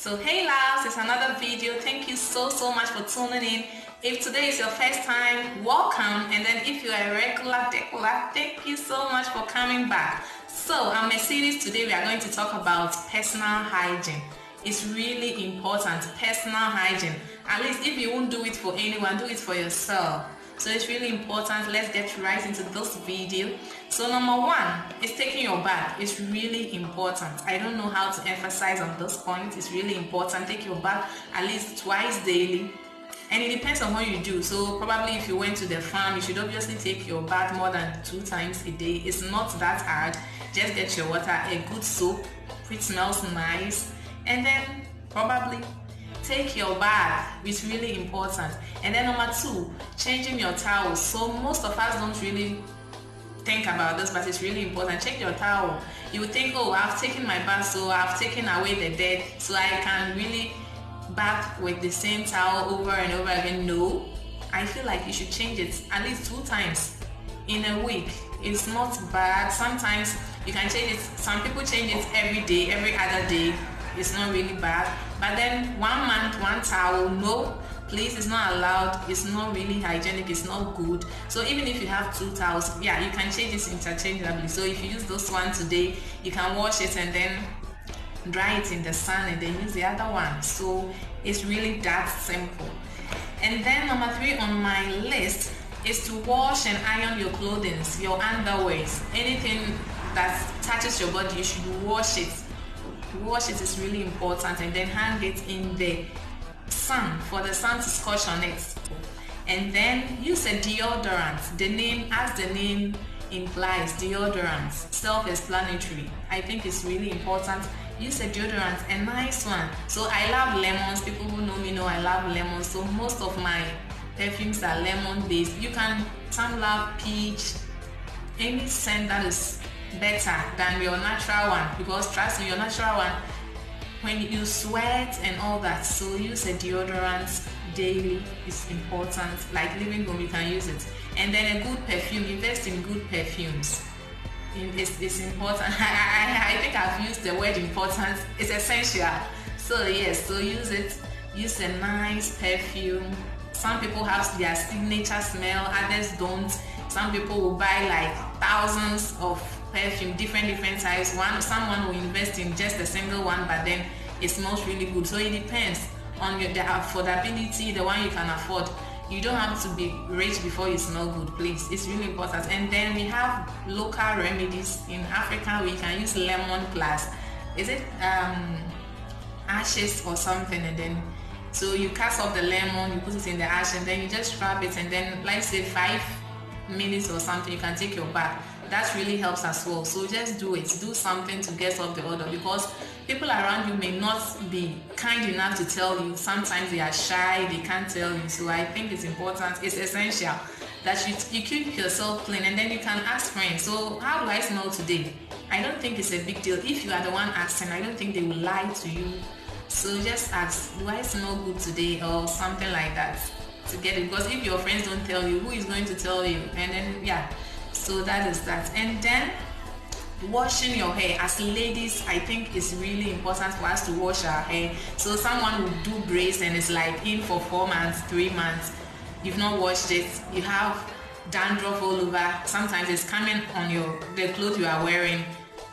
So hey loves, it's another video. Thank you so much for tuning in. If today is your first time, welcome. And then if you are a regular, thank you so much for coming back. So on my series today, we are going to talk about personal hygiene. It's really important, personal hygiene. At least if you won't do it for anyone, do it for yourself. So it's really important. Let's get right into this video. So number one is taking your bath. It's really important. I don't know how to emphasize on this point. It's really important. Take your bath at least twice daily. And it depends on what you do. So probably if you went to the farm, you should obviously take your bath more than 2 times a day. It's not that hard. Just get your water, a good soap, which smells nice, and then probably take your bath. It's really important. And then number 2, changing your towels. So most of us don't really think about this, but it's really important. Check your towel. You would think, oh, I've taken my bath, so I've taken away the dirt, so I can really bath with the same towel over and over again. No, I feel like you should change it at least 2 times in a week. It's not bad. Sometimes you can change it. Some people change it every day, every other day. It's not really bad. But then 1 month, 1 towel, no, please, it's not allowed. It's not really hygienic. It's not good. So even if you have 2 towels, yeah, you can change it interchangeably. So if you use this one today, you can wash it and then dry it in the sun and then use the other one. So it's really that simple. And then number 3 on my list is to wash and iron your clothing, your underwears, anything that touches your body. You should wash it. Wash it is really important, and then hang it in the sun for the sun to scorch on it. And then use a deodorant. The name, as the name implies, deodorant, self-explanatory. I think it's really important. Use a deodorant, a nice one. So I love lemons. People who know me know I love lemons. So most of my perfumes are lemon based. You can, some love peach, any scent that is better than your natural one, because trust me, your natural one, when you sweat and all that, so use a deodorant daily. It's important. Like leaving home, you can use it. And then a good perfume. Invest in good perfumes. It's important. I think I've used the word important. It's essential. So yes, so use it. Use a nice perfume. Some people have their signature smell, others don't. Some people will buy like thousands of perfume, different types. Someone will invest in just a single one, but then it smells really good. So it depends on the affordability, the one you can afford. You don't have to be rich before you smell good, please. It's really important. And then we have local remedies. In Africa, we can use lemon plus, is it ashes or something, and then so you cut off the lemon, you put it in the ash, and then you just rub it, and then like say 5 minutes or something, you can take your bath. That really helps as well. So just do it. Do something to get off the odor, because people around you may not be kind enough to tell you. Sometimes they are shy, they can't tell you. So I think it's important, it's essential that you keep yourself clean, and then you can ask friends, so how do I smell today? I don't think it's a big deal. If you are the one asking, I don't think they will lie to you. So just ask, do I smell good today, or something like that, to get it. Because if your friends don't tell you, who is going to tell you? And then yeah, so that is that. And then washing your hair. As ladies, I think it's really important for us to wash our hair. So someone will do braids and it's like in for 4 months, 3 months, you've not washed it, you have dandruff all over. Sometimes it's coming on the clothes you are wearing.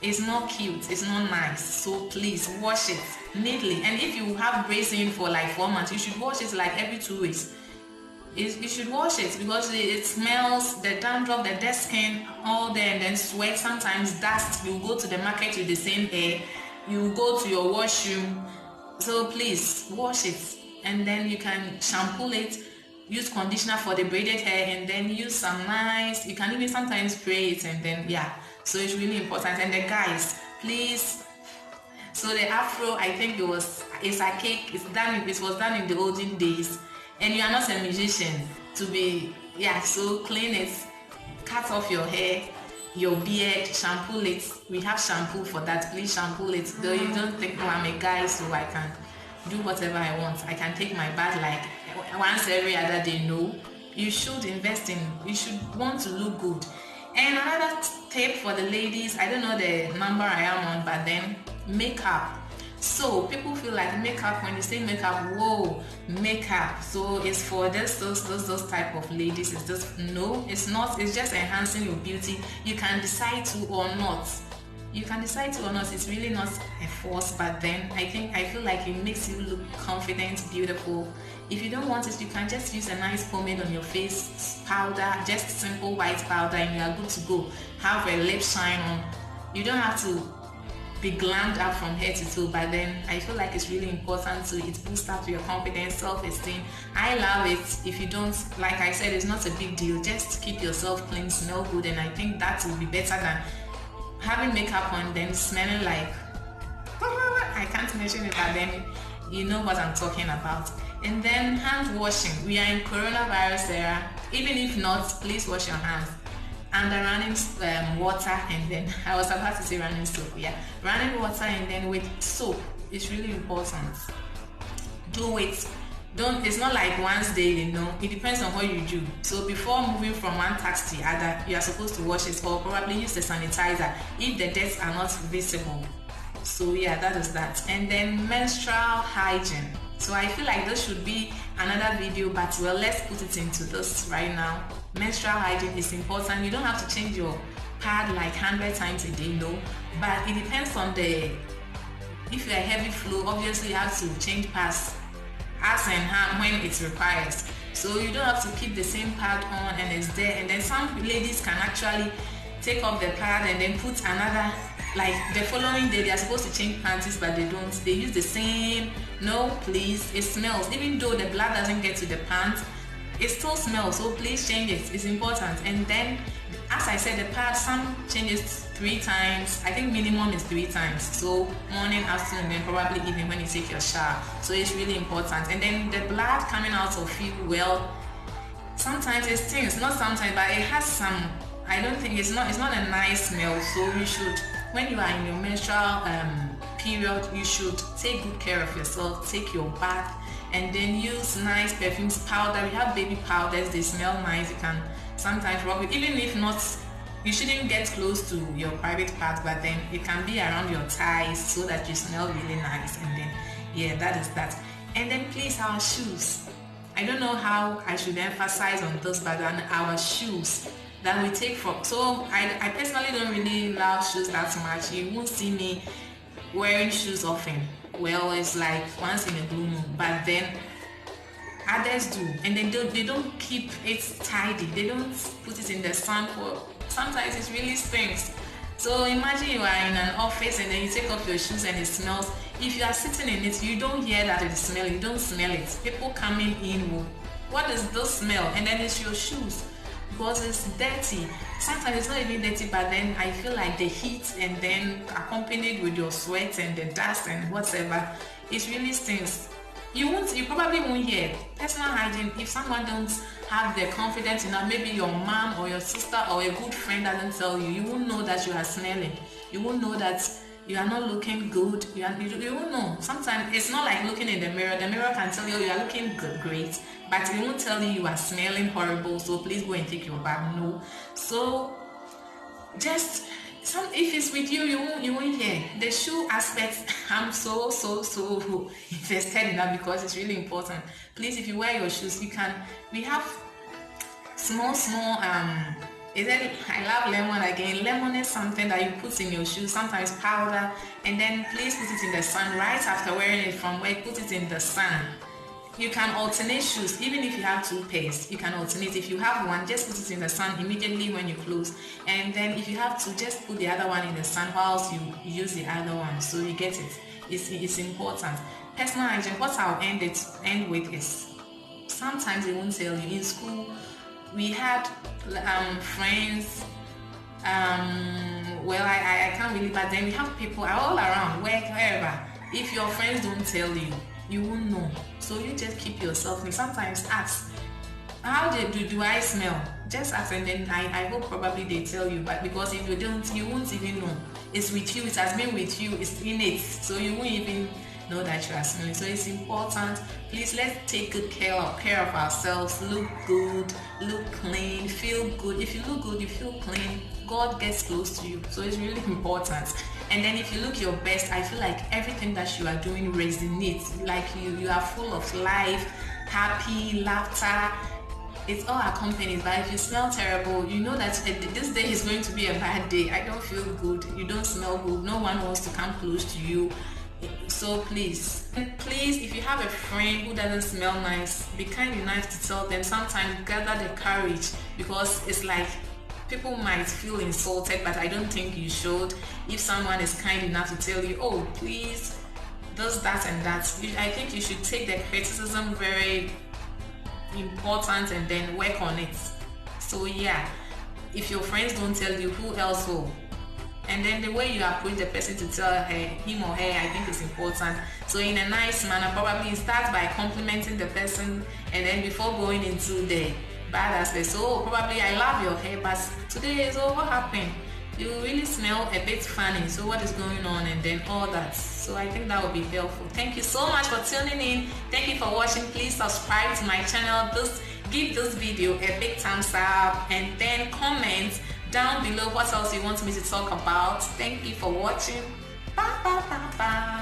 It's not cute, it's not nice. So please wash it neatly. And if you have braids in for like 4 months, you should wash it like every 2 weeks. You should wash it, because it smells, the dandruff, the dead skin, all there, and then sweat, sometimes dust. You go to the market with the same hair, you go to your washroom. So please wash it, and then you can shampoo it, use conditioner for the braided hair, and then use some nice, you can even sometimes spray it, and then yeah, so it's really important. And the guys, please, so the afro, I think it's a cake, it was done in the olden days. And you are not a musician to be, yeah, so clean it, cut off your hair, your beard, shampoo it. We have shampoo for that. Please shampoo it. Though you don't think, oh, I'm a guy, so I can do whatever I want. I can take my bath like once every other day. No, you should invest in, you should want to look good. And another tip for the ladies, I don't know the number I am on, but then makeup. So people feel like makeup, when you say makeup, whoa, makeup, so it's for those type of ladies. It's just, no, it's not. It's just enhancing your beauty. You can decide to or not. You can decide to or not. It's really not a force, but then I feel like it makes you look confident, beautiful. If you don't want it, you can just use a nice pomade on your face, powder, just simple white powder, and you are good to go. Have a lip shine on. You don't have to be glammed up from head to toe, but then I feel like it's really important to it boosts up your confidence, self-esteem. I love it. If you don't, like I said, it's not a big deal. Just keep yourself clean, smell good, and I think that will be better than having makeup on then smelling like I can't mention it, but then you know what I'm talking about. And then hand washing. We are in coronavirus era. Even if not, please wash your hands under running water, and then I was about to say running soap. Yeah, running water and then with soap. It's really important. Do it. Don't. It's not like once daily. No, it depends on what you do. So before moving from one task to the other, you are supposed to wash it or probably use the sanitizer if the deaths are not visible. So yeah, that is that. And then menstrual hygiene. So I feel like this should be another video, but well, let's put it into this right now. Menstrual hygiene is important. You don't have to change your pad like 100 times a day, no, but it depends on if you're a heavy flow, obviously you have to change pads as and when it requires. So you don't have to keep the same pad on and it's there. And then some ladies can actually take off the pad and then put another, like the following day they are supposed to change panties, but they don't. They use the same. No, please, it smells. Even though the blood doesn't get to the pants, it still smells. So please change it. It's important. And then, as I said, the pad, some changes 3 times. I think minimum is 3 times. So morning, afternoon, then probably evening when you take your shower. So it's really important. And then the blood coming out of you, well, sometimes it stings. Not sometimes, but it has some. I don't think it's not a nice smell. So you should, when you are in your menstrual period, you should take good care of yourself. Take your bath and then use nice perfumes, powder. We have baby powders, they smell nice. You can sometimes rub it, even if not, you shouldn't get close to your private part, but then it can be around your thighs so that you smell really nice. And then yeah, that is that. And then please, our shoes. I don't know how I should emphasize on this, but on our shoes that we take from. So I personally don't really love shoes that much. You won't see me wearing shoes often. Well, it's like once in a blue moon, but then others do, and they don't keep it tidy. They don't put it in the sun for. Sometimes it really stinks. So imagine you are in an office and then you take off your shoes and it smells. If you are sitting in it, you don't hear that it smells. You don't smell it. People coming in will, what is this smell? And then it's your shoes because it's dirty. Sometimes it's not even dirty, but then I feel like the heat and then accompanied with your sweat and the dust and whatever, it really stinks. You probably won't hear it. Personal hygiene, if someone don't have the confidence enough, maybe your mom or your sister or a good friend doesn't tell you, you won't know that you are smelling. You won't know that you are not looking good. You won't know. Sometimes it's not like looking in the mirror. The mirror can tell you are looking good, great, but it won't tell you are smelling horrible. So please go and take your bath. No. So just if it's with you, you won't hear. The shoe aspect, I'm so invested in that because it's really important. Please, if you wear your shoes, we have small I love lemon again. Lemon is something that you put in your shoes, sometimes powder, and then please put it in the sun right after wearing it from work. Put it in the sun. You can alternate shoes, even if you have 2 pairs. You can alternate. If you have one, just put it in the sun immediately when you close, and then if you have to, just put the other one in the sun whilst you use the other one. So you get it. It's important. Personal hygiene. What I'll end with is sometimes they won't tell you. In school, we had friends. Well, I can't really, but then we have people all around, wherever. If your friends don't tell you, you won't know. So you just keep yourself clean. Sometimes ask, how do I smell? Just ask, and then I hope probably they tell you. But because if you don't, you won't even know. It's with you. It has been with you. It's innate. So you won't even know that you are smelling. So it's important. Please, let's take good care of ourselves. Look good, look clean, feel good. If you look good, you feel clean, God gets close to you. So it's really important. And then if you look your best, I feel like everything that you are doing resonates. Like you are full of life, happy, laughter. It's all accompanied. But if you smell terrible, you know that this day is going to be a bad day. I don't feel good. You don't smell good. No one wants to come close to you. So please, if you have a friend who doesn't smell nice, be kind enough to tell them. Sometimes gather the courage, because it's like people might feel insulted, but I don't think you should. If someone is kind enough to tell you, oh please, does that and that, I think you should take the criticism very important and then work on it. So yeah, if your friends don't tell you, who else will? And then the way you approach the person to tell him or her, I think is important. So in a nice manner, probably start by complimenting the person, and then before going into the bad aspect, so probably, I love your hair, but today, so what happened? You really smell a bit funny, so what is going on? And then all that. So I think that would be helpful. Thank you so much for tuning in. Thank you for watching. Please subscribe to my channel. Give this video a big thumbs up, and then comment down below what else you want me to talk about. Thank you for watching. Bye bye bye bye.